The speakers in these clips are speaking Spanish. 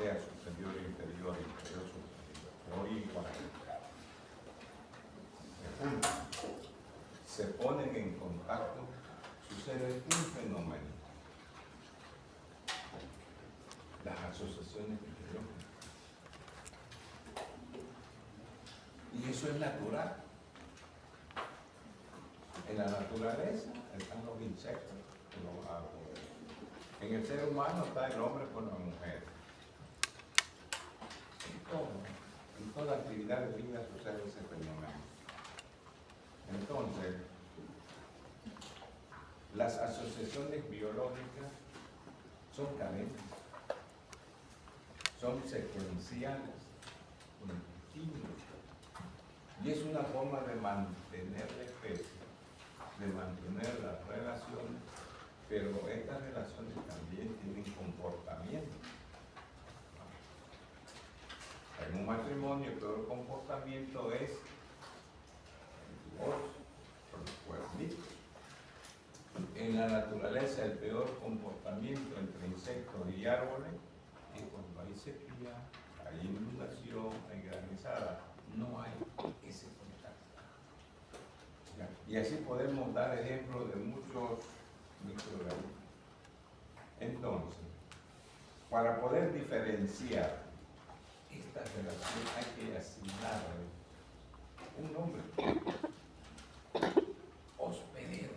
sea superior, inferior, inferior, superior, o igual. Segundo, se ponen en contacto, sucede un fenómeno. Las asociaciones biológicas. Y eso es natural. En la naturaleza están los insectos, los árboles. En el ser humano está el hombre con la mujer. En toda actividad de vida sucede ese fenómeno. Entonces, las asociaciones biológicas son cadentes, son secuenciales, continuas, y es una forma de mantener la especie, de mantener las relaciones, pero estas relaciones también tienen comportamiento. En un matrimonio el peor comportamiento es el divorcio, los cuernitos. En la naturaleza el peor comportamiento entre insectos y árboles es cuando hay sequía, hay inundación, hay granizada, no hay ese contacto. ¿Ya? Y así podemos dar ejemplos de muchos microorganismos. Entonces, para poder diferenciar esta relación hay que asignarle un nombre. Hospedero.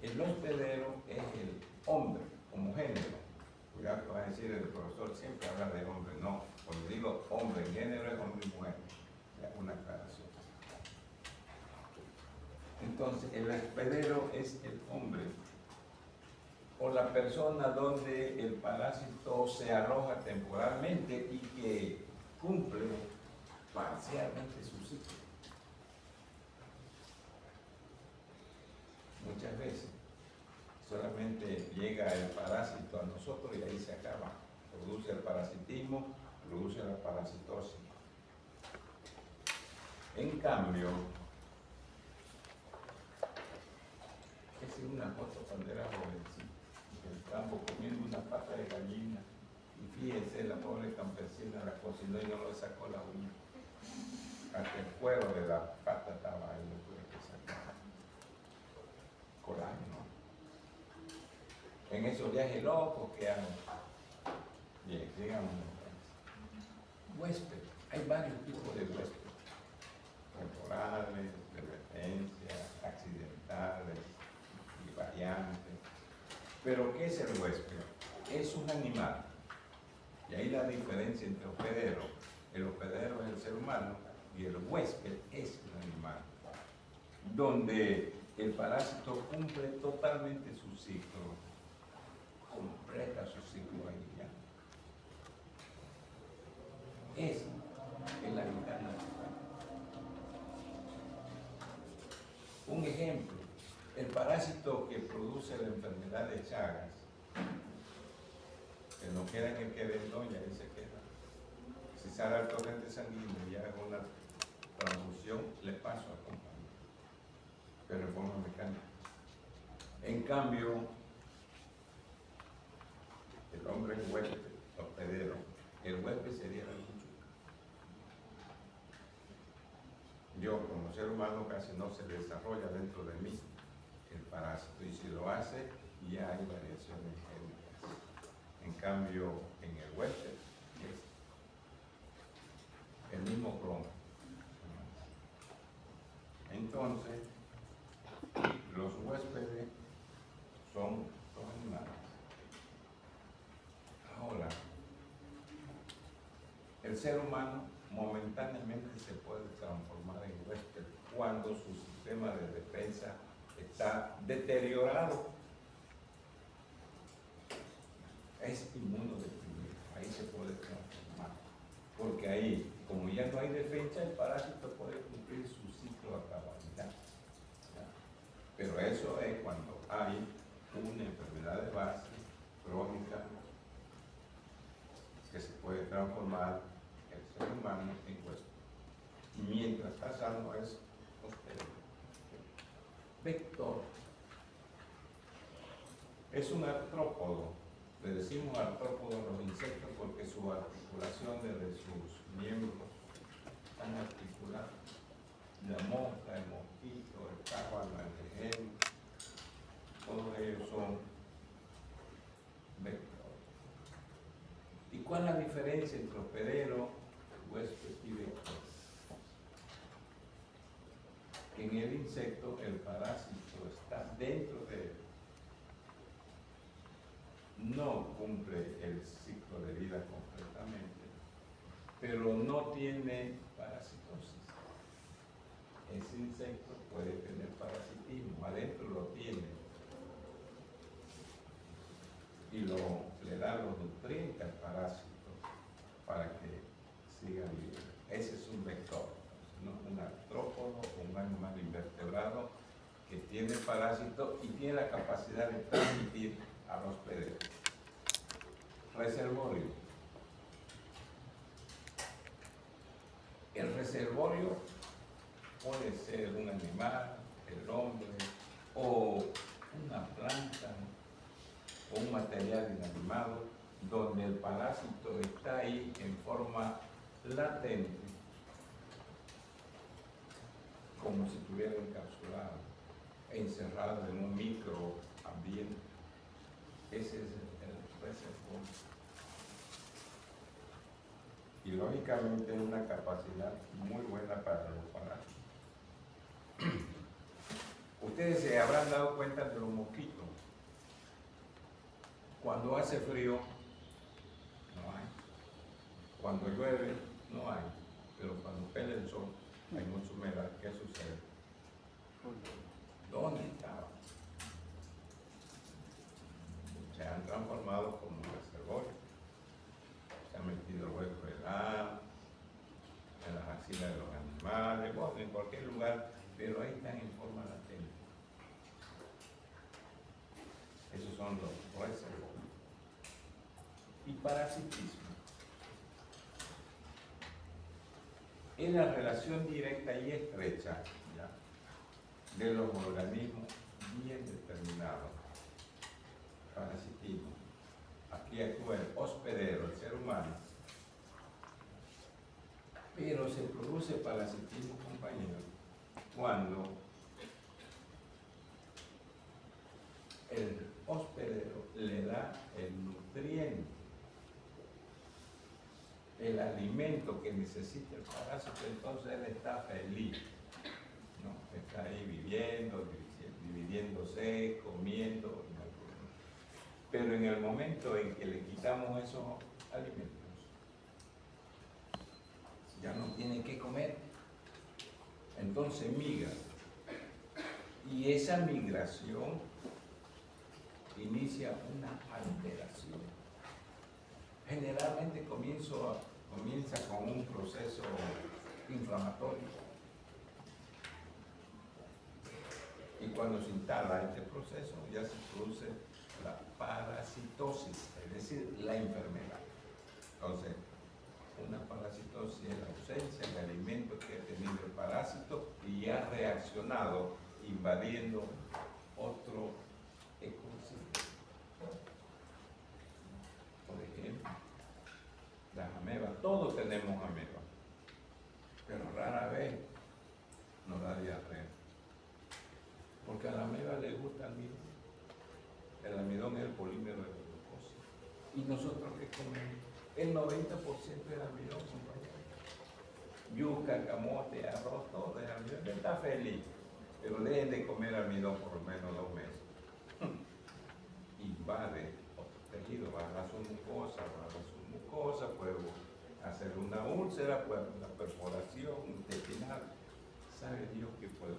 El hospedero es el hombre como género. Cuidado que va a decir el profesor, siempre habla de hombre. No, cuando digo hombre en género es hombre y mujer. Es una aclaración. Entonces, el hospedero es el hombre o la persona donde el parásito se aloja temporalmente y que cumple parcialmente su ciclo. Muchas veces solamente llega el parásito a nosotros y ahí se acaba. Produce el parasitismo, produce la parasitosis. En cambio, es una foto cuando era jovencito, en el campo comiendo una pata de gallina, y fíjense, la pobre campesina la cocinó y no le sacó la uña. Hasta el cuero de la pata estaba ahí, no puede que sacar. Coraje, ¿no? En esos viajes locos que hago. Bien, sigamos. Huésped, hay varios tipos de huésped. Temporales, de emergencia, accidentales y variantes. Pero ¿qué es el huésped? Es un animal. Y ahí la diferencia entre hospedero. El hospedero es el ser humano y el huésped es el animal. Donde el parásito cumple totalmente su ciclo, completa su ciclo ahí ya. Es el hábitat natural. Un ejemplo, el parásito que produce la enfermedad de Chagas, que no queda en el querendón, y ahí se queda. Si sale al torrente sanguíneo y haga una transfusión, le paso a compañía, pero de forma mecánica. En cambio, el hombre es huésped, hospedero. El huésped sería la cuchuca. Yo, como ser humano, casi no se desarrolla dentro de mí el parásito, y si lo hace, ya hay variaciones génicas. En cambio, en el huésped es el mismo cromo. Entonces, los huéspedes son los animales. Ahora, el ser humano momentáneamente se puede transformar en huésped cuando su sistema de defensa está deteriorado. Es inmunodeprimido, ahí se puede transformar. Porque ahí, como ya no hay defensa, el parásito puede cumplir su ciclo a cabalidad. Pero eso es cuando hay una enfermedad de base crónica que se puede transformar el ser humano en huésped. Mientras está sano es hospedero. Vector es un artrópodo Le decimos artrópodos a los insectos porque sus articulaciones de sus miembros están articuladas. La mosca, el mosquito, el cábano, el rején, todos ellos son vectores. ¿Y cuál es la diferencia entre hospedero, huésped y vector? Que en el insecto el parásito está dentro de él. No cumple el ciclo de vida completamente, pero no tiene parasitosis. Ese insecto puede tener parasitismo, adentro lo tiene y le da los nutrientes al parásito para que siga viviendo. Ese es un vector, ¿no? Un artrópodo o un animal invertebrado que tiene parásito y tiene la capacidad de transmitir a los hospederos. Reservorio. El reservorio puede ser un animal, el hombre, o una planta, o un material inanimado, donde el parásito está ahí en forma latente, como si estuviera encapsulado, encerrado en un microambiente. Ese es el reservorio. Y lógicamente es una capacidad muy buena para los parásitos. Ustedes se habrán dado cuenta de los mosquitos. Cuando hace frío, no hay. Cuando llueve, no hay. Pero cuando pela el sol, hay mucha humedad. ¿Qué sucede? ¿Dónde estaban? Se han transformado como reservorios. Se han metido hueco del agua, en las axilas de los animales, bueno, en cualquier lugar, pero ahí están en forma latente. Esos son los reservorios. Y parasitismo. Es la relación directa y estrecha, ¿ya?, de los organismos bien determinados. Parasitismo. Aquí actúa el hospedero, el ser humano, pero se produce parasitismo, compañero, cuando el hospedero le da el nutriente, el alimento que necesita el parásito, entonces él está feliz, ¿no? Está ahí viviendo, dividiéndose, comiendo. Pero en el momento en que le quitamos esos alimentos, ya no tiene que comer, entonces migra. Y esa migración inicia una alteración. Generalmente comienza con un proceso inflamatorio. Y cuando se instala este proceso, ya se produce la parasitosis, es decir, la enfermedad. Entonces, una parasitosis es la ausencia de alimento que ha tenido el parásito y ha reaccionado invadiendo otro ecosistema. Por ejemplo, las amebas, todos tenemos amebas, pero rara vez nos da diarrea, porque a la ameba le gusta el almidón. El almidón es el polímero de la glucosa. ¿Y nosotros qué comemos? El 90% del almidón, compañeros. Yuca, camote, arroz, todo es almidón. Él está feliz, pero dejen de comer almidón por lo menos 2 meses. Invade otro tejido, baja su mucosa, puede hacer una úlcera, puede hacer una perforación intestinal. ¿Sabe Dios qué puede?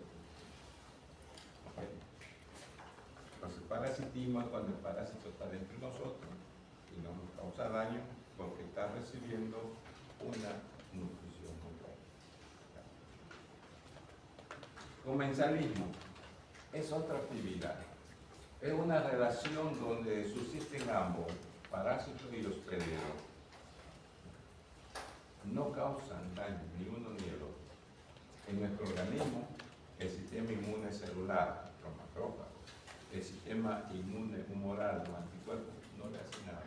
Okay. Entonces, parasitismo es cuando el parásito está dentro de nosotros y no nos causa daño porque está recibiendo una nutrición completa. Comensalismo es otra actividad. Es una relación donde subsisten ambos, parásitos y hospederos. No causan daño ni uno ni el otro. En nuestro organismo, el sistema inmune celular, los macrófagos, el sistema inmune humoral, los anticuerpos, no le hacen nada.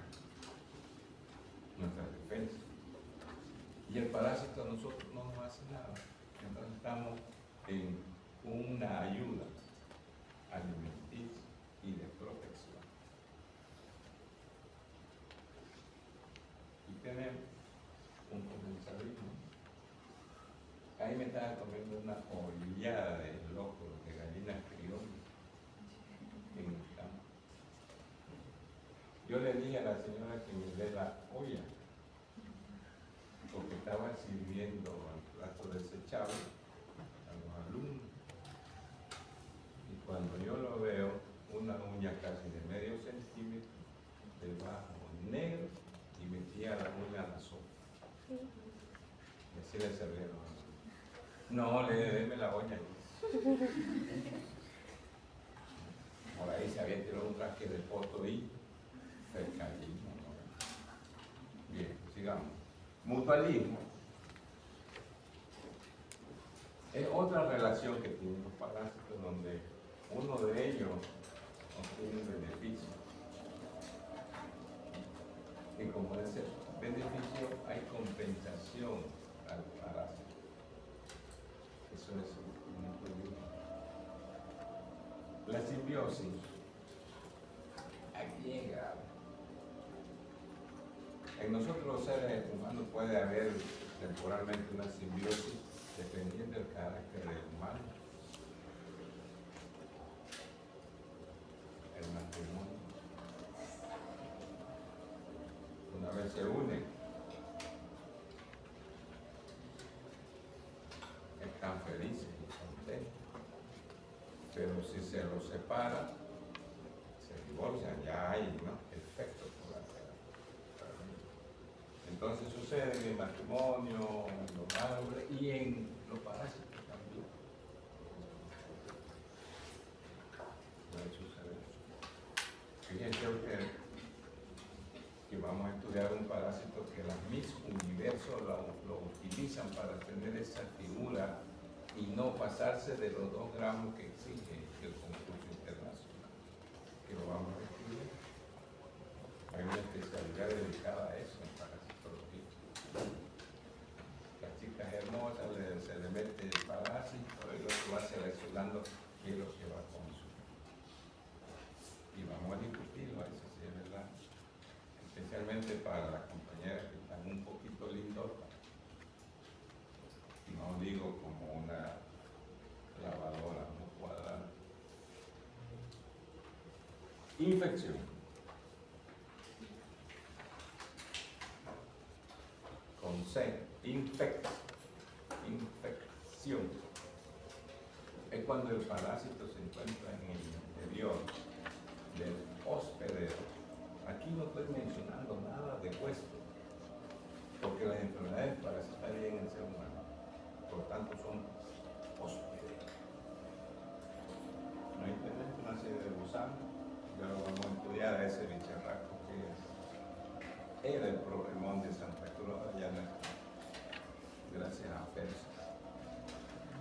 Y el parásito a nosotros no nos hace nada. Entonces estamos en una ayuda alimenticia y de protección. Y tenemos un comensalismo. Ahí me estaba comiendo una ollada de locos, de gallinas criollas en el campo. Yo le dije a la señora que me dé la olla, porque estaba sirviendo el plato desechable a los alumnos. Y cuando yo lo veo, una uña casi de medio centímetro, debajo negro, y metía la uña a la sopa. Y así le servieron. No, déme la olla. Por ahí se había tirado un traje de poto y pescadismo, ¿no? Bien, sigamos. Mutualismo es otra relación que tienen los parásitos donde uno de ellos obtiene un beneficio. Y como ese beneficio hay compensación al parásito. Eso es un mutualismo. La simbiosis, aquí es grave. En nosotros los seres humanos puede haber temporalmente una simbiosis dependiendo del carácter del humano. El matrimonio. Una vez se unen, están felices y contentos. Pero si se los separa, se divorcian, ya hay, ¿no?, efectos colaterales. Entonces sucede en el matrimonio, en los árboles y en los parásitos también. Puede suceder. Fíjense usted que vamos a estudiar un parásito que las Miss Universo lo utilizan para tener esa figura y no pasarse de los 2 gramos que exige el concurso internacional, que lo vamos a estudiar. Hay una especialidad dedicada a eso en parasitología. Las chicas hermosas se le mete el parásito y lo va seleccionando qué es lo que va a consumir. Y vamos a discutirlo, eso sí es verdad. Especialmente para las compañeras que están un poquito lindotas. No digo como una lavadora, no cuadrada. Infección. Con C, infección. Es cuando el parásito se encuentra en el interior del hospedero. Aquí no estoy mencionando nada de hueso, porque las enfermedades parasitarias en el ser humano, por tanto, son hospederos. No hay una serie de gusanos, ya lo vamos a estudiar a ese bicharraco que era el problemón de Santa Cruz, allá no está, gracias a Percy.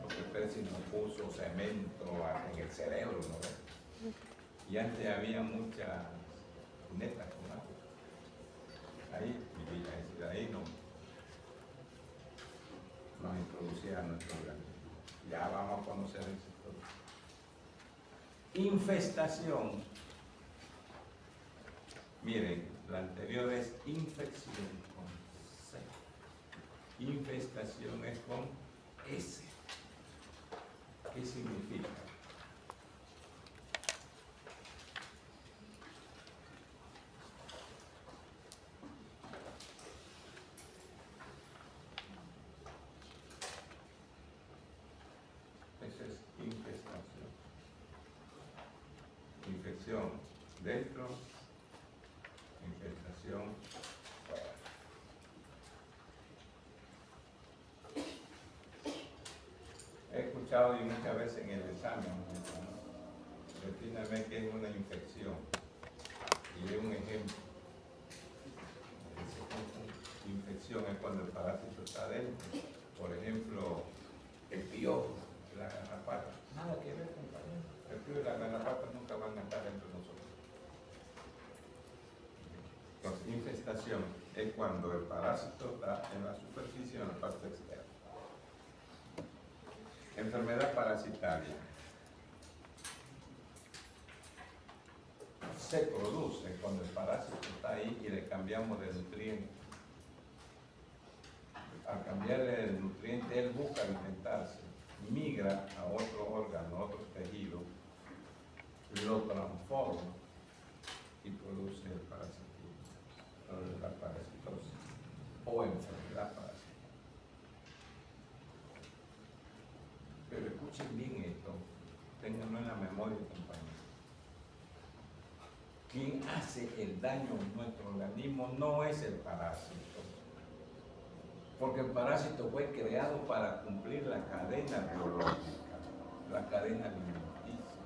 Porque Percy nos puso cemento en el cerebro, ¿no? Y antes había muchas cunetas con agua. Ahí vivía, es decir, ahí nos introducía a nuestro organismo. Ya vamos a conocer el sector. Infestación. Miren, la anterior es infección con C. Infestación es con S. ¿Qué significa? Eso es infestación. Infección dentro, infestación fuera. He escuchado y muchas veces en el examen, defíname qué es una infección. Y doy un ejemplo. Infección es cuando el parásito está dentro. Por ejemplo, el piojo, la garrapata. Nada que ver, compañero. El piojo y la garrapata nunca van a estar dentro de nosotros. Entonces, infestación es cuando el parásito está en la superficie o en la parte externa. Enfermedad parasitaria. Se produce cuando el parásito está ahí y le cambiamos de nutriente. Al cambiarle el nutriente, él busca alimentarse, migra a otro órgano, a otro tejido, lo transforma y produce el parasitismo, la parasitosis o enfermedad parasitaria. Pero escuchen bien esto, ténganlo en la memoria, compañeros. Quien hace el daño a nuestro organismo no es el parásito, porque el parásito fue creado para cumplir la cadena biológica, la cadena alimenticia.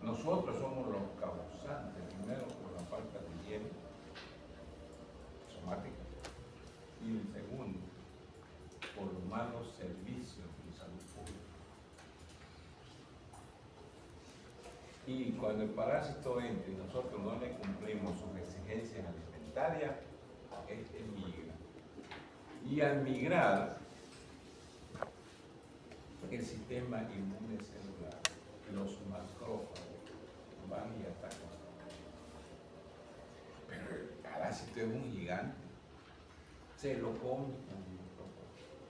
Nosotros somos los causantes, primero por la falta de higiene somática y el segundo por los malos servicios de salud pública. Y cuando el parásito entra y nosotros no le cumplimos sus exigencias alimentarias, este migra. Y al migrar, el sistema inmune celular, los macrófagos, van y atacan. Pero el parásito es un gigante, se lo come.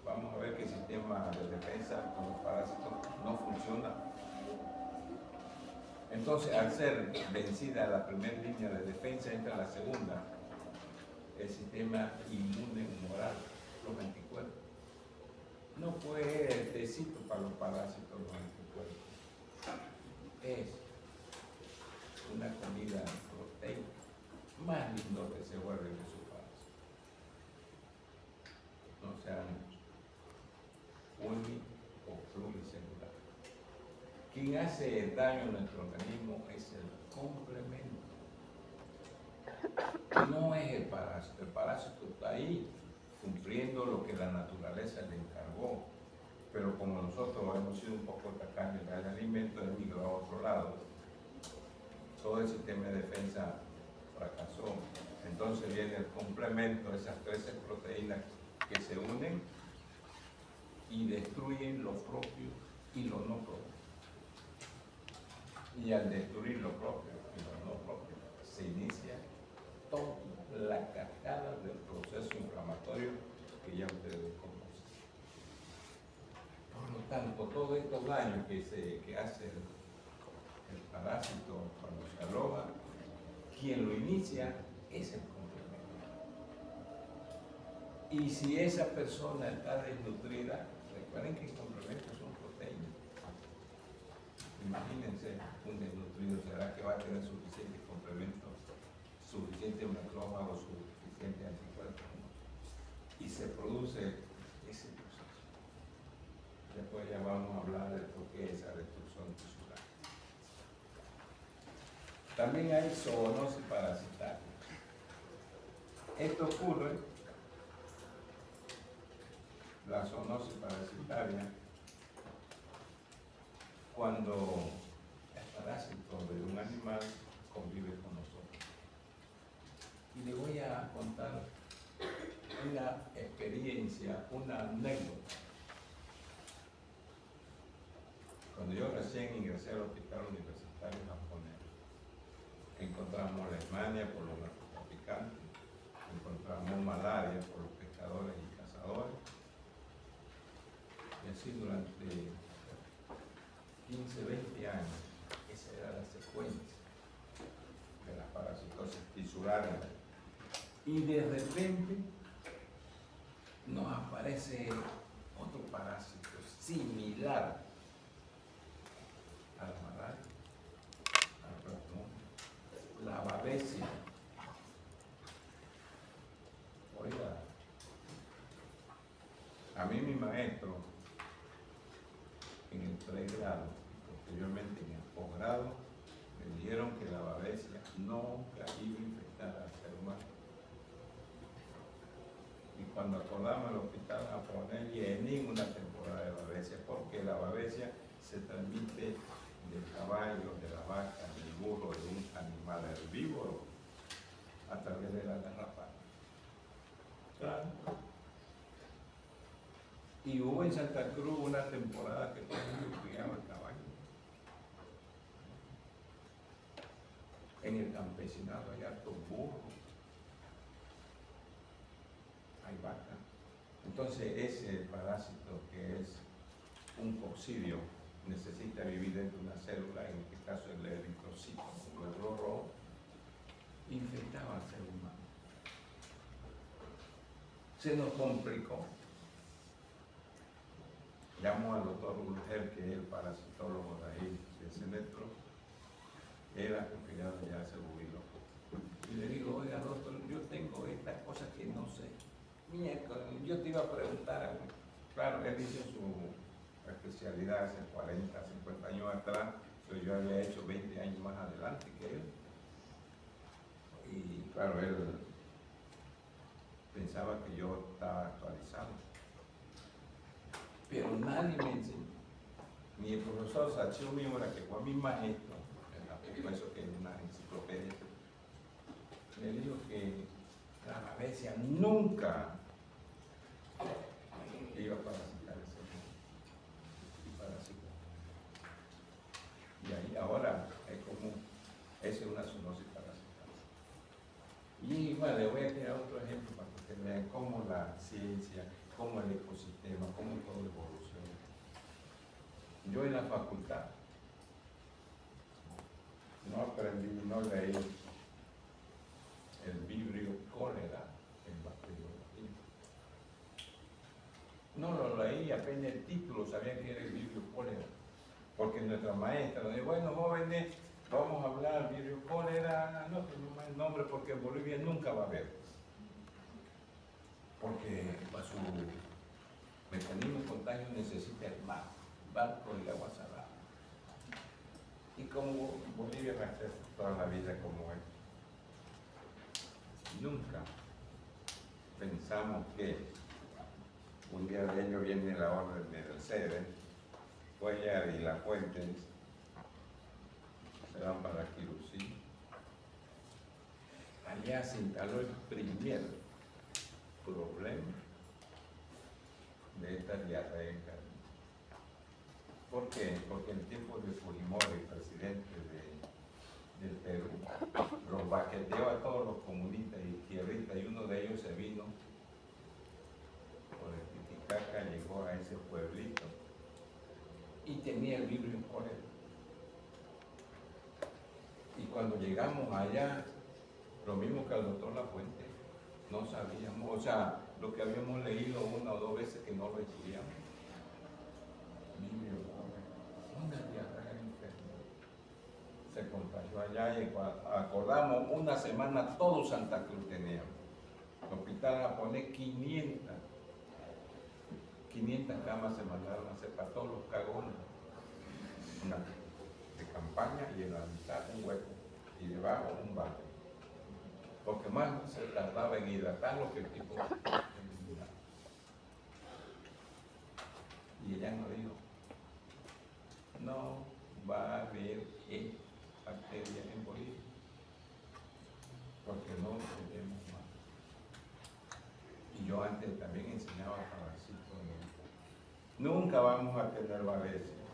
Vamos a ver que el sistema de defensa con los parásitos no funciona. Entonces, al ser vencida la primera línea de defensa, entra la segunda, el sistema inmune humoral, los anticuerpos. No fue el tecito para los parásitos, los anticuerpos. Es una comida proteica, más lindo que se vuelve que su parásito. No sean uni o pluricelular. Quien hace el daño a nuestro organismo es el complemento. No es el parásito. El parásito está ahí cumpliendo lo que la naturaleza le encargó. Pero como nosotros hemos sido un poco tacaños en el alimento, él migró a otro lado. Todo el sistema de defensa fracasó. Entonces viene el complemento de esas 13 proteínas que se unen y destruyen lo propio y lo no propio. Y al destruir lo propio y lo no propio, se inicia toda la cascada del proceso inflamatorio que ya ustedes conocen. Por lo tanto, todos estos daños que hace el parásito cuando se aloja, quien lo inicia es el complemento. Y si esa persona está desnutrida, recuerden que el complemento son proteínas. Imagínense un desnutrido, ¿será que va a tener suficiente complemento, suficiente macrófago, suficiente anticuerpos? Y se produce ese proceso. Después ya vamos a hablar de por qué esa destrucción tisular. También hay zoonosis parasitaria. Esto ocurre, la zoonosis parasitaria, cuando el parásito de un animal convive con nosotros. Y le voy a contar una experiencia, una anécdota. Cuando yo recién ingresé al Hospital Universitario Japonés, encontramos leishmania por los narcotraficantes, encontramos malaria por los pescadores y cazadores, y así durante 15, 20 años, esa era la secuencia de la parasitosis tisular. Y de repente nos aparece otro parásito similar a la malaria, al plasmón, la babesia. Oiga, a mí mi maestro en el pregrado y posteriormente en el posgrado me dijeron que la babesia nunca iba a infectar al ser humano. Y cuando acordamos el hospital japonés, llené una temporada de babesia, porque la babesia se transmite del caballo, de la vaca, del burro, de un animal herbívoro a través de la garrapata. Claro. Y hubo en Santa Cruz una temporada que todo el mundo criaba el caballo. En el campesinado hay hartos burros, hay vacas. Entonces ese parásito que es un coccidio necesita vivir dentro de una célula, en este caso el eritrocito, un glóbulo rojo, infectaba al ser humano. Se nos complicó. Llamo al doctor Urgel, que es el parasitólogo de ahí, de ese metro. Era porque ya se jubiló. Y le digo, oiga doctor, yo tengo estas cosas que no sé. Yo te iba a preguntar, claro, él hizo su especialidad hace 40, 50 años atrás, pero yo había hecho 20 años más adelante que él. Y claro, él pensaba que yo estaba actualizado. Pero nadie me enseñó. Ni el profesor Sachio Miura, que fue mi maestro, eso que es una enciclopedia, me dijo que la babesia nunca iba a parasitar ese parásito. Y ahí ahora es como, es una zoonosis parasital. Y bueno, le voy a tirar otro ejemplo para que ustedes vean cómo la ciencia, cómo el ecosistema, cómo todo evoluciona. Yo en la facultad no aprendí, no leí el Vibrio cólera en bacteriología. No lo leí, apenas el título sabía que era el Vibrio cólera. Porque nuestra maestra nos dijo, bueno jóvenes, vamos a hablar Vibrio cólera, no tenemos el nombre porque en Bolivia nunca va a haber. Porque para su mecanismo de contagio necesita el mar, barco y agua salada. Y como Bolivia me hace toda la vida como es, nunca pensamos que un día de ello viene la orden del CEDE, Cuellar y La Fuente se van para Quirusí. Allá se instaló el primer problema de esta diarrea en carne. ¿Por qué? Porque en el tiempo de Fujimori, presidente del Perú, los baqueteó a todos los comunistas y izquierdistas, y uno de ellos se vino por el Titicaca, llegó a ese pueblito y tenía el Vibrio cólera. Y cuando llegamos allá, lo mismo que al doctor Lafuente, no sabíamos, o sea, lo que habíamos leído una o dos veces que no lo estudiamos. Vibrio cólera, una diarrea enferma. Se contagió allá y acordamos una semana todo Santa Cruz teníamos. El hospital japonés 500 camas se mandaron a hacer para todos los cagones. Una de campaña y en la mitad un hueco y debajo un baño. Porque más se tardaba en hidratarlo que el tipo en eliminar. Y ella nos dijo, no va a haber bacterias en Bolivia, porque no tenemos más. Y yo antes también enseñaba parásitos. Nunca vamos a tener babesia.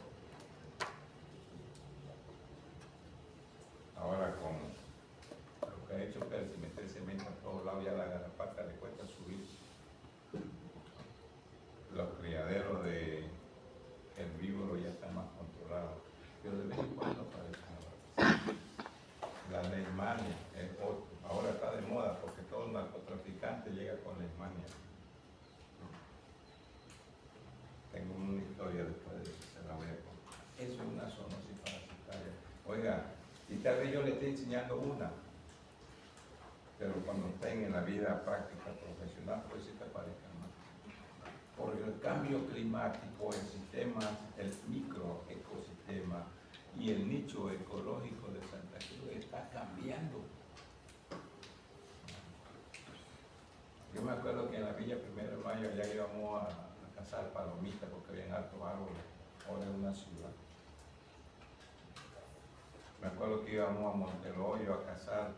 Ahora con lo que ha hecho Percy, meter cemento a todos lados, ya la garrapata le cuesta subir. Los criaderos de herbívoros ya están más controlados, pero de vez en cuando aparece una babesia. La leishmania es otro. Ahora está de moda porque todo narcotraficante llega con leishmania. Tengo una historia después de eso, se la voy a contar. Eso es una zoonosis parasitaria. Oiga, y tal vez yo le esté enseñando una, pero cuando estén en la vida práctica profesional, pues sí te parezca más. Porque el cambio climático, el sistema, el microecosistema y el nicho ecológico de Santa Cruz está cambiando. Yo me acuerdo que en la Villa 1 de Mayo ya íbamos a cazar palomitas porque habían altos árboles, ahora es una ciudad. Me acuerdo que íbamos a Monteroyo a cazar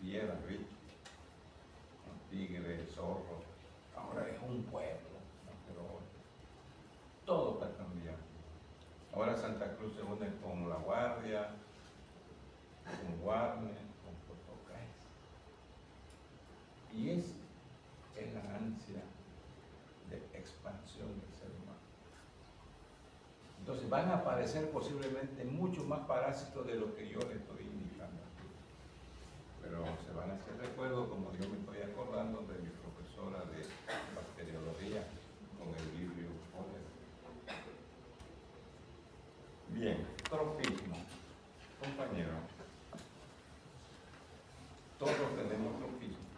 fieras, ¿viste? Los tigres, zorros. Ahora es un pueblo, ¿no? Pero todo está cambiando. Ahora Santa Cruz se une con La Guardia, con Guarne, con Portocay. Y es la ansia de expansión del ser humano. Entonces van a aparecer posiblemente muchos más parásitos de lo que yo le estoy indicando aquí. Pero se van a hacer recuerdos, como yo me estoy acordando de mi profesora de bacteriología con el Vibrio Fodder. Bien, tropismo. Compañero, todos tenemos tropismo,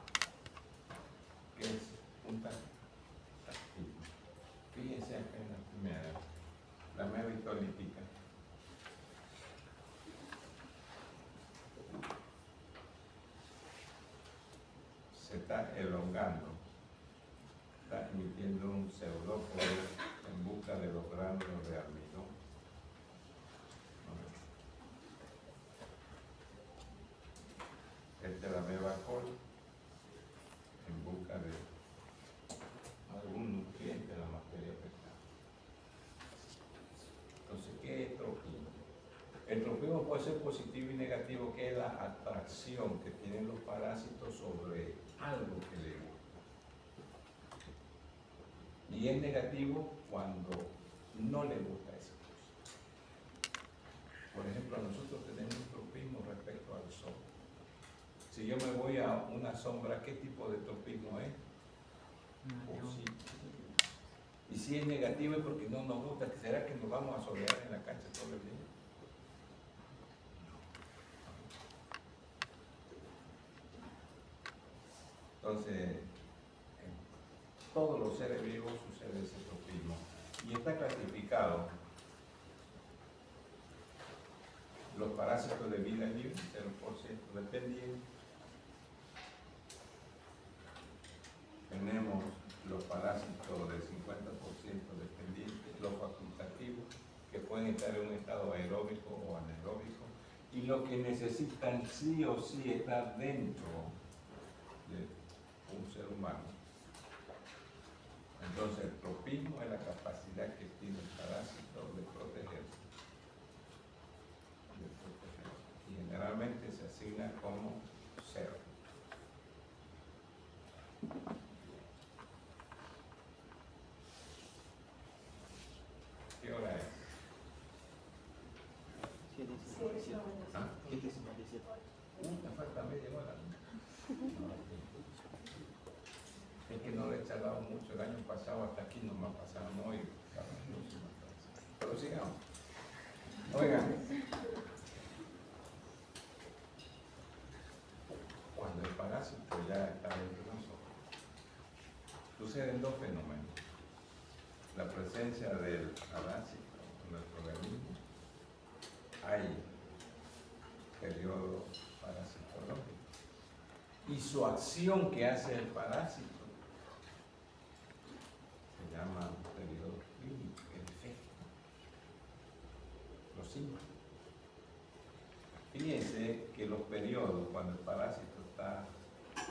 que es un taxismo. Fíjense acá en la primera, la mevitolítica. Se está elongando, está emitiendo un pseudópodo en busca de los gránulos de almidón. Esta es la mevacol en busca de algún nutriente de la materia fecal. Entonces, ¿qué es tropismo? El tropismo puede ser positivo y negativo, que es la atracción que tienen los parásitos sobre algo que le gusta. Y es negativo cuando no le gusta esa cosa. Por ejemplo, nosotros tenemos un tropismo respecto al sol. Si yo me voy a una sombra, ¿qué tipo de tropismo es? Positivo. Y si es negativo es porque no nos gusta. ¿Será que nos vamos a solear en la cancha todo el día? Entonces, en todos los seres vivos sucede ese tropismo. Y está clasificado los parásitos de vida libre, 0% dependiente. Tenemos los parásitos del 50% dependientes, los facultativos, que pueden estar en un estado aeróbico o anaeróbico, y lo que necesitan sí o sí estar dentro de un ser humano. Entonces, el tropismo es la capacidad que tiene el parásito de protegerse. Y generalmente se asigna como 0. ¿Qué hora es? 7:57. ¿Ah? 7:57. Me falta media hora. Es que no le he charlado mucho el año pasado, hasta aquí nomás pasaron hoy. Pero sigamos. Oigan, cuando el parásito ya está dentro de nosotros, suceden dos fenómenos. La presencia del parásito en nuestro organismo, hay periodo parasitológico, y su acción que hace el parásito se llama periodo clínico, el efecto, los síntomas. Fíjense que los periodos, cuando el parásito está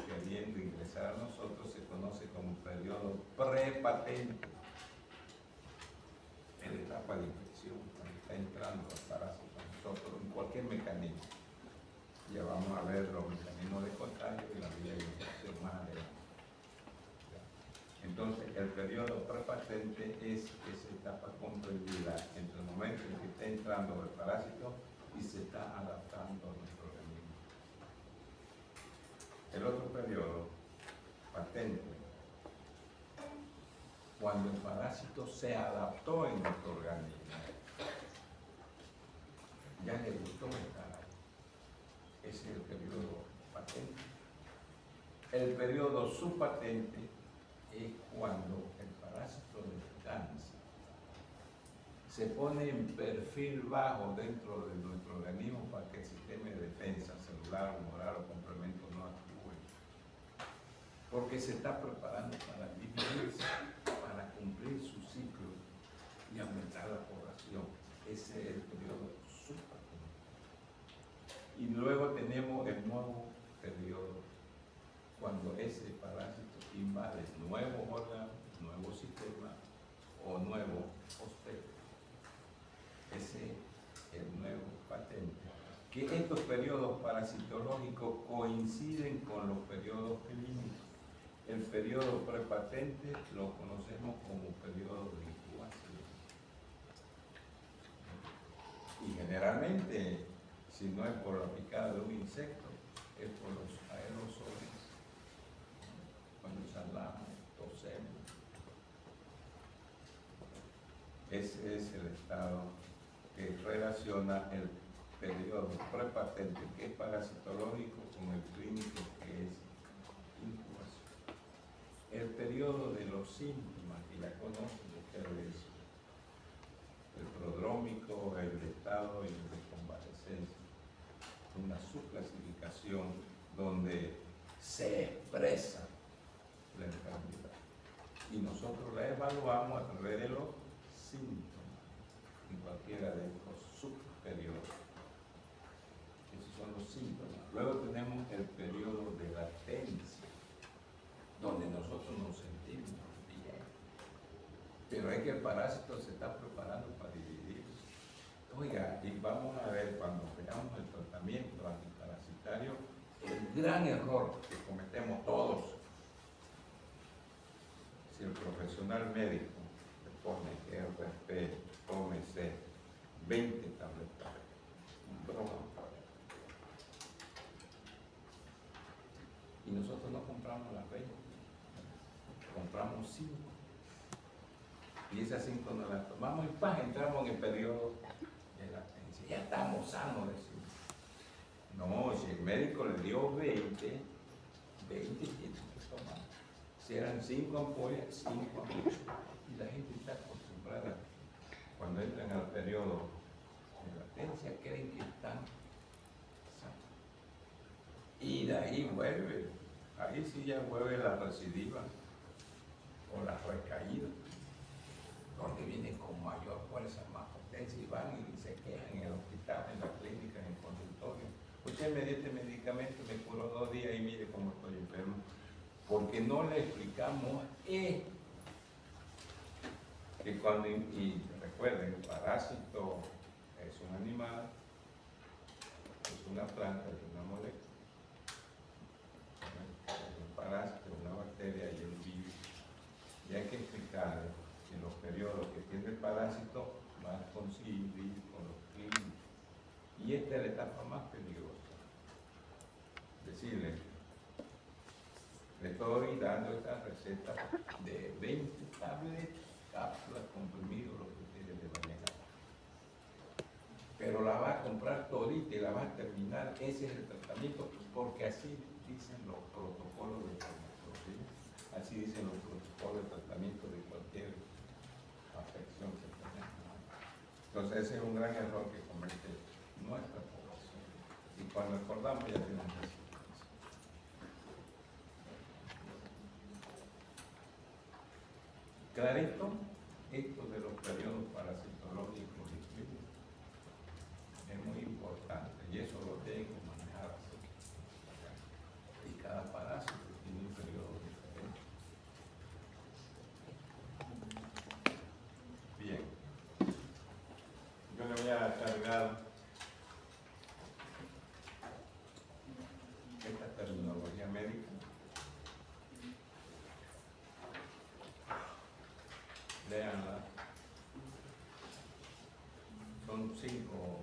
queriendo ingresar a nosotros, se conoce como periodo prepatente, en la etapa de infección, cuando está entrando el parásito a nosotros, en cualquier mecanismo. Ya vamos a ver los mecanismos de contagio y la vía de infección más adelante. Entonces, el periodo prepatente es esa etapa comprendida entre el momento en que está entrando el parásito y se está adaptando a nuestro organismo. El otro periodo, patente, cuando el parásito se adaptó en nuestro organismo, ya le gustó estar ahí. Ese es el periodo patente. El periodo subpatente es cuando el parásito descansa, se pone en perfil bajo dentro de nuestro organismo para que el sistema de defensa celular, humoral o complemento no actúe, porque se está preparando para dividirse, para cumplir su ciclo y aumentar la población. Ese es el periodo subpatente. Y luego tenemos el nuevo periodo, cuando ese parásito invade nuevos órganos, nuevo sistema o nuevo hosped. Ese es el nuevo patente. Que estos periodos parasitológicos coinciden con los periodos clínicos. El periodo prepatente lo conocemos como periodo de incubación. Y generalmente, si no es por la picada de un insecto, es por los aerosoles. Cuando salamos, tosemos. Ese es el estado que relaciona el periodo prepatente, que es parasitológico, con el clínico, que es incubación. El periodo de los síntomas, y la conocen ustedes, el prodrómico, el de estado y el de convalescencia. Una subclasificación donde se expresa la enfermedad. Y nosotros la evaluamos a través de los síntomas en cualquiera de estos subperiodos. Esos son los síntomas. Luego tenemos el periodo de latencia, donde nosotros nos sentimos bien. Pero es que el parásito se está preparando para dividir. Oiga, y vamos a ver cuando veamos el tratamiento antiparasitario, el gran error que cometemos todos. Si el profesional médico le pone RP, tómese 20 tabletas, broma. Y nosotros no compramos las 20, compramos 5. Y esas 5 nos las tomamos y ¡pam! Entramos en el periodo de latencia. Ya estamos sanos, decimos. No, si el médico le dio 20 tiene que tomar. Si eran 5 ampollas, 5 ampollas. Y la gente está acostumbrada, cuando entran al periodo de latencia, creen que están sanos. Y de ahí vuelve, ahí sí ya vuelve la recidiva o la recaída, porque vienen con mayor fuerza, más potencia y van y se quejan en el hospital, en la clínica, en el consultorio. Usted me dio este medicamento, me curó 2 días y mire cómo estoy enfermo. Porque no le explicamos que cuando, y recuerden, el parásito es un animal, es una planta, es una molécula. Un parásito, una bacteria y un virus. Y hay que explicarle que los periodos que tiene el parásito van a coincidir con los clínicos. Y esta es la etapa más peligrosa. Decirle, le estoy dando esta receta de 20 tablets, cápsulas, comprimidos, lo que ustedes le manejan. Pero la va a comprar todita y la va a terminar. Ese es el tratamiento, porque así dicen los protocolos de farmacología, así dicen los protocolos de tratamiento de cualquier afección que tenga. Entonces ese es un gran error que comete nuestra población. Y cuando acordamos ya tenemos eso. Clarito, esto de los periodos parasitológicos y clínicos es muy importante y eso lo tienen que manejar así. Y cada parásito tiene un periodo diferente. Bien, yo le voy a cargar esta terminología médica. Leanla. Son 5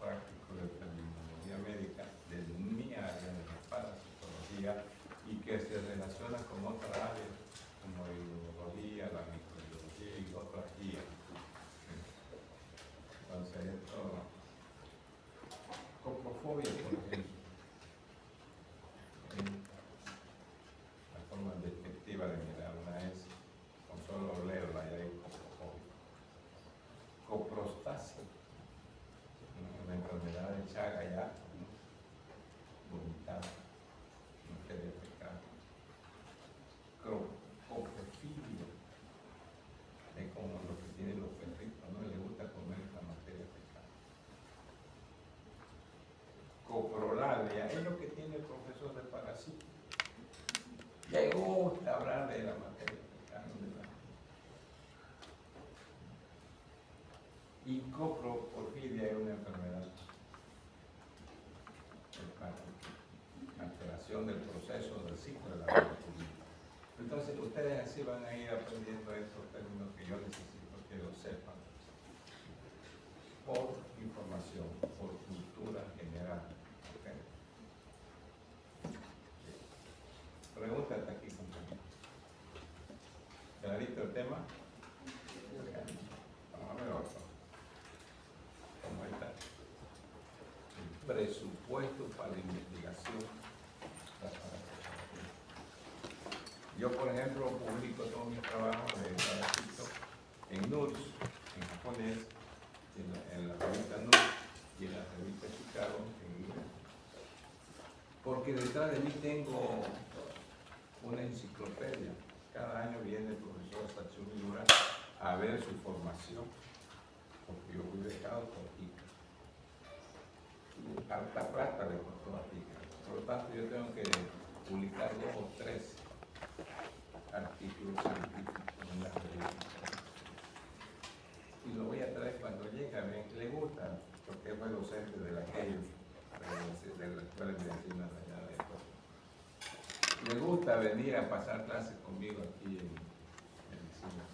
prácticos de terminología médica de mi área de la parasitología y que se relacionan con otras áreas como la inmunología, la microbiología y otras guías. Entonces esto, coprofobia, por ejemplo, la forma despectiva de mirar una es con solo leerla ya hay coprofobia. Coprostasia, una enfermedad de Chaga ya, vomitada, no quería pecar. Copefilia, es como lo que tienen los perritos, ¿no? Les gusta comer esta materia fecal. Coprolalia, es lo que tiene el profesor así. Le gusta hablar de la materia fecal. Y coproporfiria es una enfermedad alteración del proceso del ciclo de la hemoglobina. Entonces ustedes así van a ir aprendiendo estos términos que yo necesito que lo sepan por información, por cultura general. ¿Okay? Pregunta hasta aquí, compañero. ¿Clarito el tema? Vamos a ver otro. ¿Cómo está? El presupuesto para la investigación. Yo, por ejemplo, publico todos mis trabajos de parásito en NURS, en japonés, en la revista NURS y en la revista Chicago en inglés. Porque detrás de mí tengo una enciclopedia. Cada año viene el profesor Satsumi Miura a ver su formación, porque yo fui becado por ICA. Harta plata le costó a ICA. Por lo tanto, yo tengo que publicar 2 o 3 artículos científicos en la revista. Y lo voy a traer cuando llegue. Le gusta, porque fue docente de la CAIO, de la Escuela de Medicina de allá de Tokio. Le gusta venir a pasar clases conmigo aquí en medicina.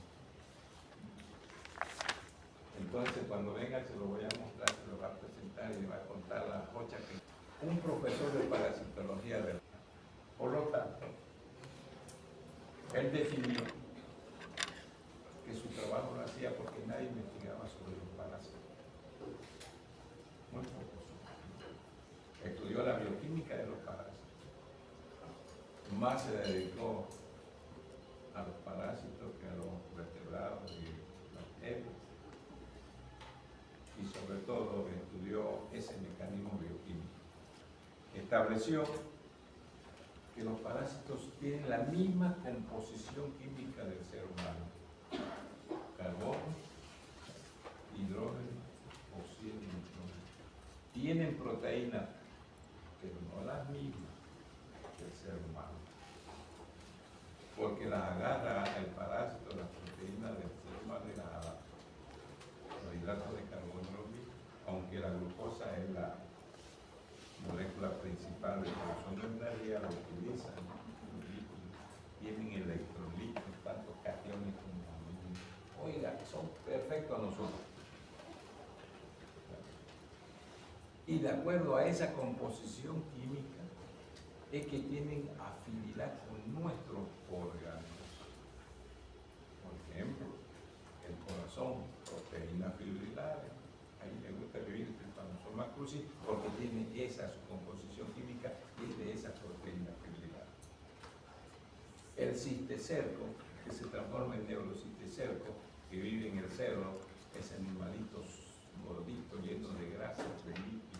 Entonces, cuando venga, se lo voy a mostrar, se lo va a presentar y le va a contar la jocha que un profesor de parasitología de la. Por lo tanto, él definió que su trabajo lo hacía porque nadie investigaba sobre los parásitos. Muy pocos. Estudió la bioquímica de los parásitos. Más se dedicó a los parásitos que a los vertebrados y bacterias. Y sobre todo estudió ese mecanismo bioquímico. Estableció que los parásitos tienen la misma composición química del ser humano. Carbono, hidrógeno, oxígeno y nitrógeno. Tienen proteínas, pero no las mismas del ser humano. Porque las agarra el parásito, las proteínas del ser humano y las adapta. Los hidratos de carbono lo mismo, aunque la glucosa es la molécula principal de producción de energía, la utilizan los líquidos, tienen electrolitos, tanto cationes como aniones. Oiga, son perfectos a nosotros. Y de acuerdo a esa composición química, es que tienen afinidad con nuestros órganos. Por ejemplo, el corazón, proteínas fibrilares. A mí me gusta vivir el Trypanosoma cruzi porque tiene esa su composición química y es de esas proteínas fibrilares. El cisticerco, que se transforma en neurocisticerco, que vive en el cerro, es animalitos gorditos, llenos de grasas, de lípidos.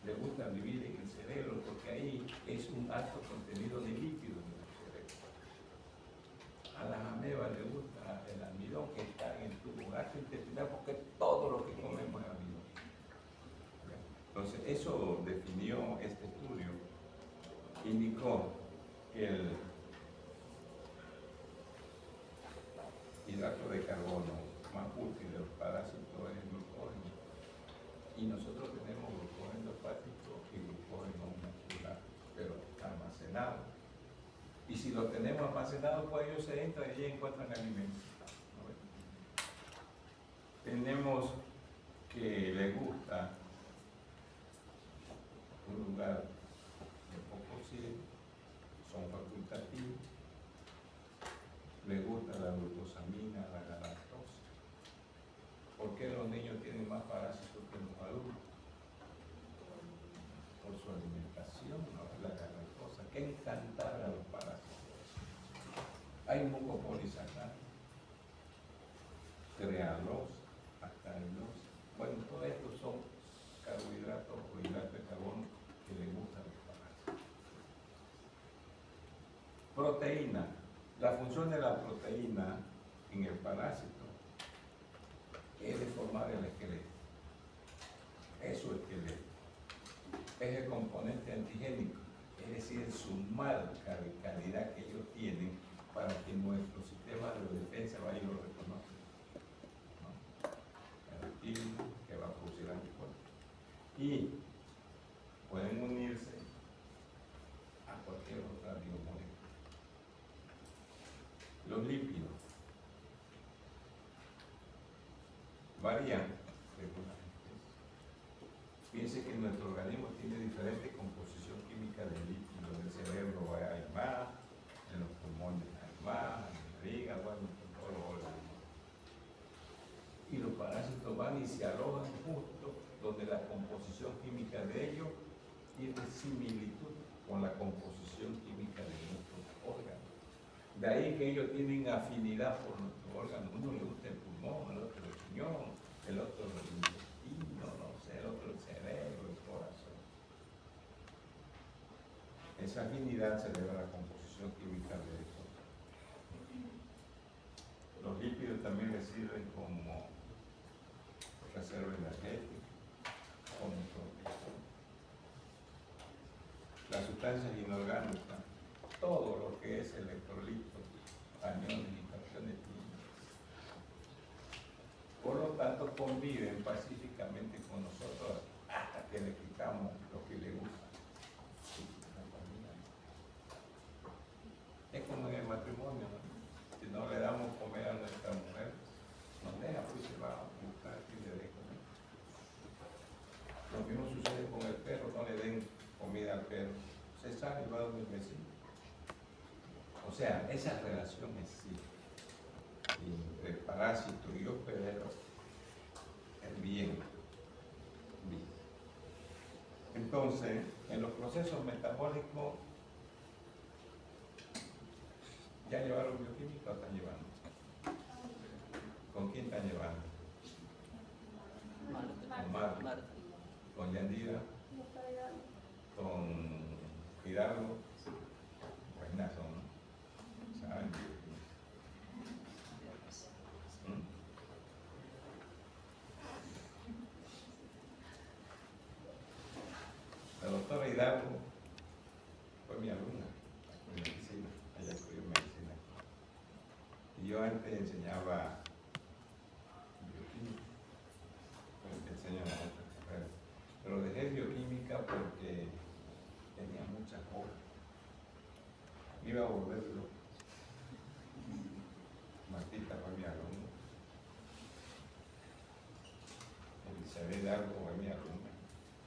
Le gusta vivir en el cerebro porque ahí es un alto contenido de lípidos en el cerebro. A las amebas le gusta el almidón que está en el tubo gastrointestinal porque todo lo que comemos es almidón. Entonces, eso definió este estudio. Indicó que el hidrato de carbono más útil de los parásitos es el glucógeno. Y nosotros tenemos glucógeno hepático y glucógeno muscular, pero almacenado. Y si lo tenemos almacenado, pues ellos se entran y encuentran alimentos. Tenemos que le gusta un lugar de poco oxígeno, son facultativos, le gusta la glucosamina, la galactosa. ¿Por qué los niños tienen más parásitos que los adultos? Por su alimentación, ¿no? La galactosa, que encantar a los parásitos. Hay mucopolisacáridos, trealosa, actarilosa. Bueno, todo esto son carbohidratos o hidratos de carbono que le gustan a los parásitos. Proteína. La función de la proteína en el parásito es de formar el esqueleto. Es su esqueleto. Es el componente antigénico, es es decir, su marca de calidad que ellos tienen para que nuestro sistema de defensa vaya y lo reconozca, ¿no? El químico que va a producir anticuerpos. Y pueden unirse a cualquier otra biomolécula. Los lípidos varían según la especie. Fíjense que nuestro organismo tiene diferente composición química de lípidos. En el cerebro hay más, en los pulmones hay más, en el hígado, bueno, en todos los órganos. Y los parásitos van y se alojan justo donde la composición química de ellos tiene similitud con la composición química de nuestros órganos. De ahí que ellos tienen afinidad por nuestro órgano. Uno le gusta el pulmón, el otro el riñón, el otro el intestino, no sé, el otro el cerebro, el corazón. Esa afinidad se debe a la composición química de eso. Los lípidos también les sirven como reserva energética, como protección. Las sustancias inorgánicas, todo lo que es electrolitos, aniones y fracciones químicas. Por lo tanto, conviven pacíficamente con nosotros hasta que le quitamos lo que le gusta. Es como en el matrimonio, ¿no? Si no le damos comer a nuestra mujer, nos deja, pues se va a buscar y le dé comer. Lo mismo sucede con el perro, no le den comida al perro, se sale y va donde el vecino. O sea, esa relación existe entre parásito y hospedero, el bien. Entonces, en los procesos metabólicos, ¿ya llevaron bioquímica o están llevando? ¿Con quién están llevando? Con Marta, con Yandira, con Hidalgo, buenas son, ¿no? ¿Saben? La doctora Hidalgo fue mi alumna en medicina, ella estudió medicina. Y yo antes enseñaba bioquímica, pues te enseño en otra carrera. Pero dejé bioquímica porque tenía muchas horas. Me iba a volver loco. Martita fue mi alumna. Elizabeth Hidalgo fue mi alumna.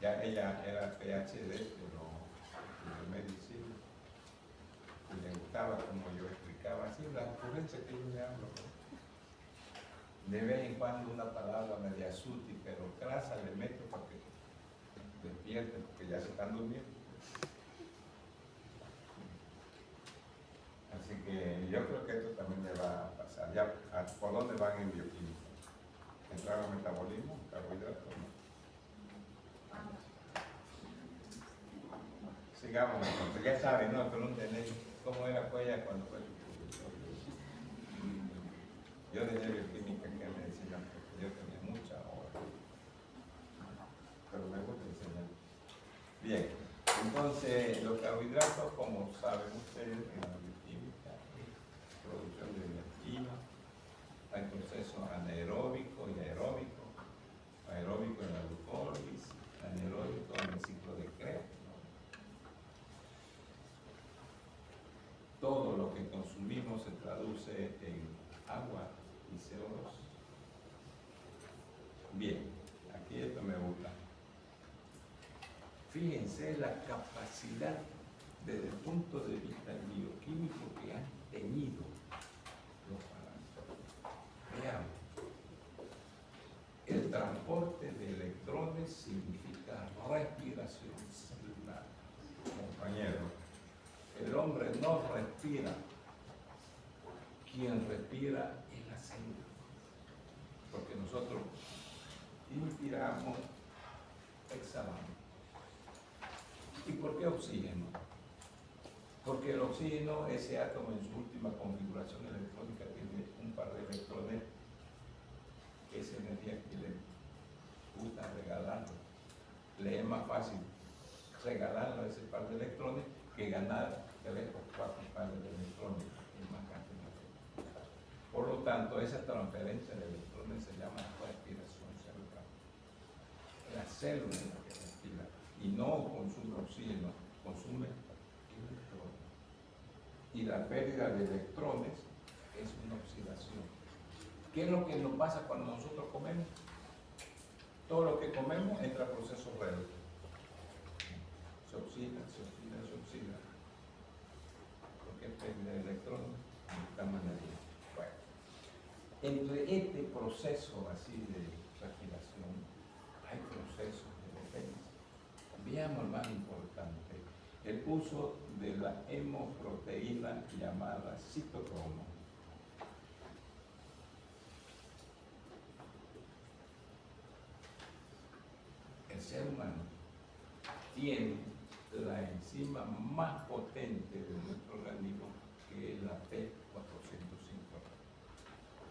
Ya ella era PhD, pero de medicina. Y le gustaba como yo explicaba, así la ocurrencia que yo le hablo. De vez en cuando una palabra media sutil, pero grasa le meto para que despierten, porque ya se están durmiendo. Así que yo creo que esto también le va a pasar. Ya, ¿por dónde van en bioquímica? ¿Entrar al metabolismo, carbohidratos? ¿No? Sigamos entonces, ya saben, ¿no? Pregúntenle cómo era Cuella cuando fue su profesor. Yo dejé bioquímica que me enseñan porque yo tenía mucha hora. Pero me gusta enseñar. Bien, entonces los carbohidratos, como saben ustedes, en la bioquímica, producción de energía, hay procesos anaeróbico y aeróbico. Aeróbico en la glucólisis, anaeróbico en el ciclo de Krebs. Todo lo que consumimos se traduce en agua y CO2. Bien, aquí esto me gusta. Fíjense la capacidad desde el punto de vista bioquímico que han tenido los parásitos. Vean, el transporte de electrones significa respiración celular. Compañeros, el hombre no respira. Quien respira es la célula. Porque nosotros inspiramos, exhalamos. ¿Y por qué oxígeno? Porque el oxígeno, ese átomo en su última configuración electrónica, tiene un par de electrones, que es energía que le gusta regalarlo. Le es más fácil regalarlo a ese par de electrones que ganar 3 o 4 pares de electrones en más cantidad. Por lo tanto, esa transferencia de electrones se llama respiración celular. La célula es la que respira y no consume oxígeno, consume electrones. Y la pérdida de electrones es una oxidación. ¿Qué es lo que nos pasa cuando nosotros comemos? Todo lo que comemos entra a procesos redox. Se oxida, se oxida, se oxida. Porque es pérdida de electrones, necesitamos energía. Bueno, entre este proceso así de respiración, hay procesos de defensa. Veamos el más importante, el uso de la hemoproteína llamada citocromo. El ser humano tiene la enzima más potente de nuestro organismo, que es la P450.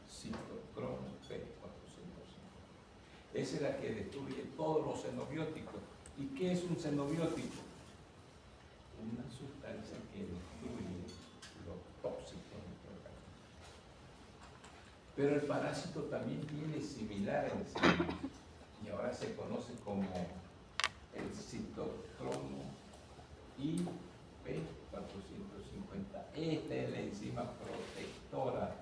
Citocromo P450. Esa es la que destruye todos los xenobióticos. ¿Y qué es un xenobiótico? Una sustancia que destruye los tóxicos de nuestro organismo. Pero el parásito también tiene similar enzima y ahora se conoce como el citocromo IP450. Esta es la enzima protectora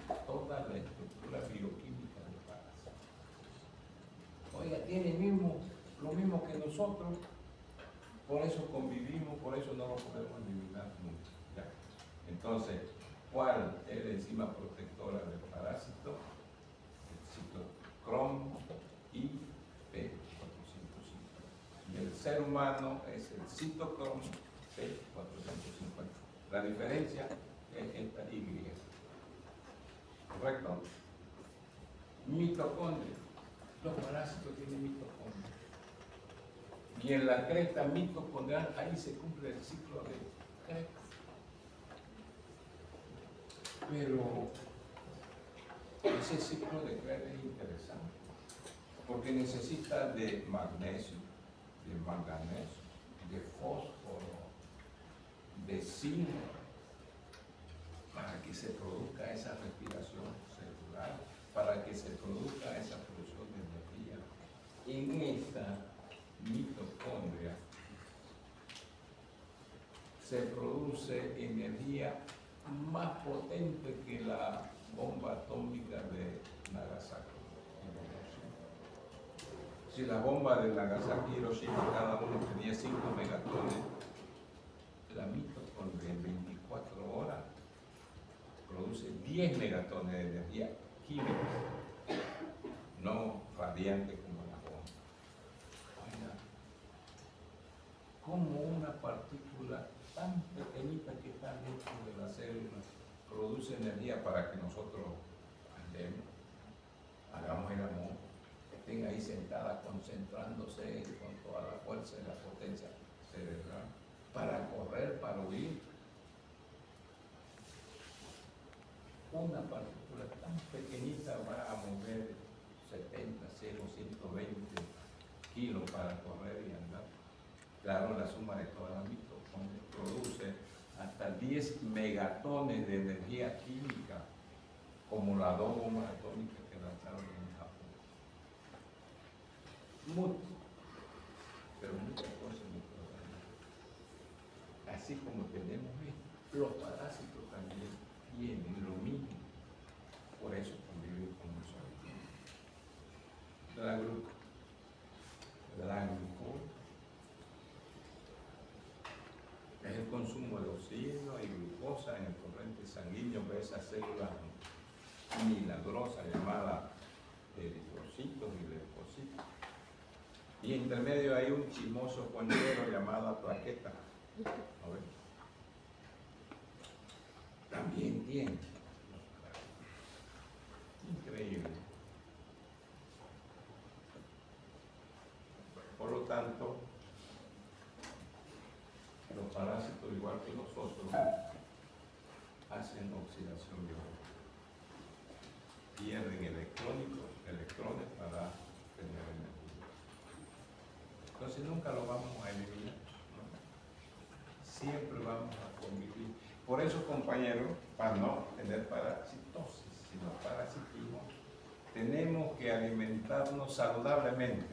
de toda la estructura bioquímica del parásito. Oiga, tiene lo mismo que nosotros, por eso convivimos, por eso no lo podemos eliminar nunca. ¿Ya? Entonces, ¿cuál es la enzima protectora del parásito? El citocromo IP450. Y el ser humano es el citocromo P450. La diferencia es esta Y. ¿Correcto? Mitocondria. Los parásitos tienen mitocondria. Y en la cresta mitocondrial, ahí se cumple el ciclo de Krebs. Pero ese ciclo de Krebs es interesante, porque necesita de magnesio, de manganeso, de fósforo, de zinc, para que se produzca esa respiración celular, para que se produzca esa producción de energía. En esta mitocondria se produce energía más potente que la bomba atómica de Nagasaki. Si la bomba de Nagasaki y Hiroshima cada uno tenía 5 megatones, la mitocondria en 24 horas produce 10 megatones de energía química, no radiante como la bomba. Oiga, como una partícula tan pequeñita que está dentro de la célula produce energía para que nosotros andemos, hagamos el amor, estén ahí sentadas concentrándose con toda la fuerza y la potencia cerebral para correr, para huir. Una partícula tan pequeñita va a mover 70, 0, 120 kilos para correr y andar. Claro, la suma de todas las mitocondrias produce hasta 10 megatones de energía química, como las 2 bombas atómicas que lanzaron en Japón. Mucho, pero muchas cosas en nuestro organismo. Así como tenemos esto, los parásitos también tienen lo mismo, por eso conviven con nosotros. La glucosa es el consumo de oxígeno y glucosa en el torrente sanguíneo de esas células milagrosas llamadas eritrocitos y leucocitos. Y entre medio hay un chimoso conchero llamada plaqueta. A ver. También tiene. Increíble. Por lo tanto, los parásitos, igual que nosotros, hacen oxidación biológica. Pierden electrones para tener energía. Entonces nunca lo vamos a eliminar, ¿no? siempre vamos a convivir. Por eso, compañeros, para no tener parasitosis, sino parasitismo, tenemos que alimentarnos saludablemente.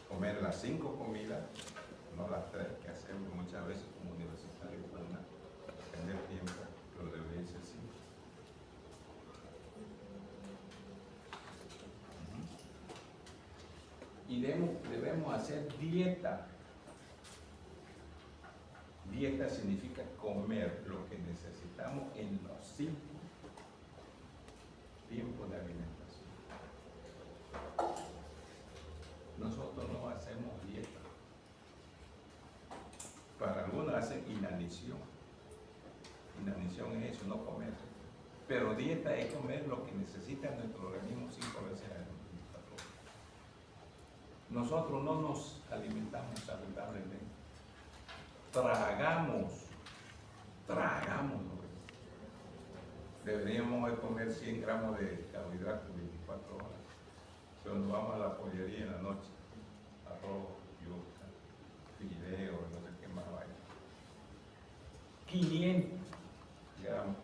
Comer las 5 comidas, no las 3 que hacemos muchas veces como universitarios, una, tener tiempo, pero debería ser 5. Y debemos hacer dieta. Dieta significa comer lo que necesitamos en los 5 tiempos de alimentación. Nosotros no hacemos dieta. Para algunos hacen inanición. Inanición es eso, no comer. Pero dieta es comer lo que necesita nuestro organismo 5 veces al día. Nosotros no nos alimentamos saludablemente. Tragamos. Deberíamos de comer 100 gramos de carbohidratos 24 horas. Pero nos vamos a la pollería en la noche. Arroz, yuca, fideo, no sé qué más vaya. 500 gramos.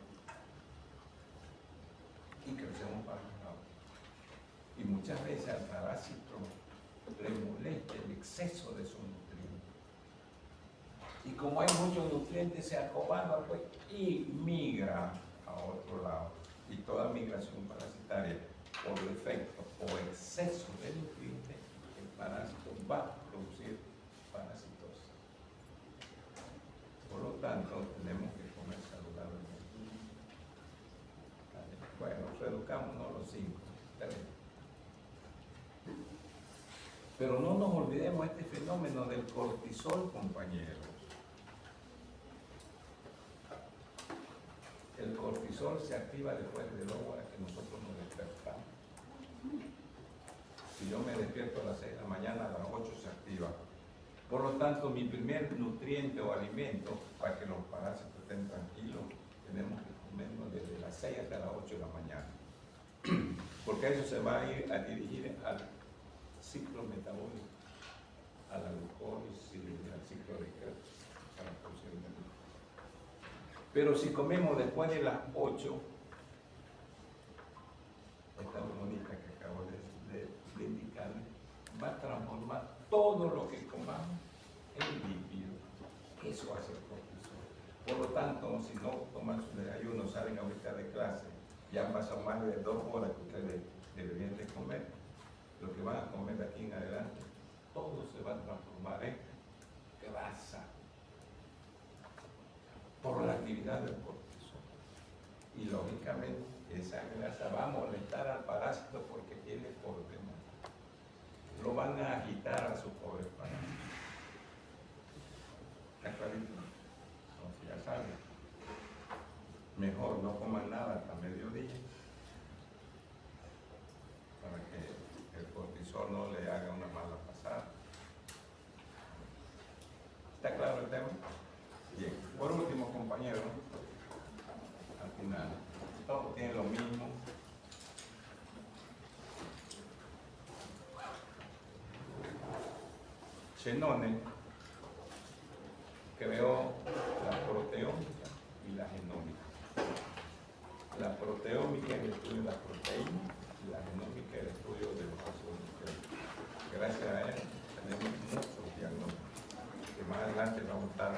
Y crecemos para un lado. Y muchas veces al parásito le molesta el exceso de sus nutrientes. Y como hay muchos nutrientes, se acobarda pues, y migra a otro lado. Y toda migración parasitaria, por defecto o exceso de nutrientes, el parásito va a producir parasitosis. Por lo tanto, tenemos que comer saludablemente. Bueno, reeducámonos los 5. Pero no nos olvidemos este fenómeno del cortisol, compañeros. El cortisol se activa después de 2 horas que nosotros nos despertamos. Si yo me despierto a las 6 de la mañana, a las 8 se activa. Por lo tanto, mi primer nutriente o alimento, para que los parásitos estén tranquilos, tenemos que comernos desde las 6 hasta las 8 de la mañana. Porque eso se va a ir a dirigir al ciclo metabólico, a la glucólisis, al ciclo de Krebs, para producir energía. Pero si comemos después de las 8, esta hormonita que acabo de indicarles, va a transformar todo lo que comamos en lípido. Eso hace el cortisol. Por lo tanto, si no toman su desayuno, salen ahorita de clase, ya han pasado más de 2 horas que ustedes deberían de comer. Lo que van a comer de aquí en adelante, todo se va a transformar en grasa por la actividad del cortisol. Y lógicamente esa grasa va a molestar al parásito porque tiene por demás. Lo van a agitar a su pobre parásito. ¿Está clarito? Entonces ya saben. Mejor no coman nada hasta mediodía para que el cortisol no le haga una mala pasada. ¿Está claro el tema? Bien. Por último, compañeros, al final, todos tienen lo mismo. Chenone creó la proteómica y la genómica. La proteómica es el estudio de las proteínas y la genómica es el estudio de los ácidos nucleicos. Gracias a él tenemos muchos diagnósticos que más adelante vamos a estar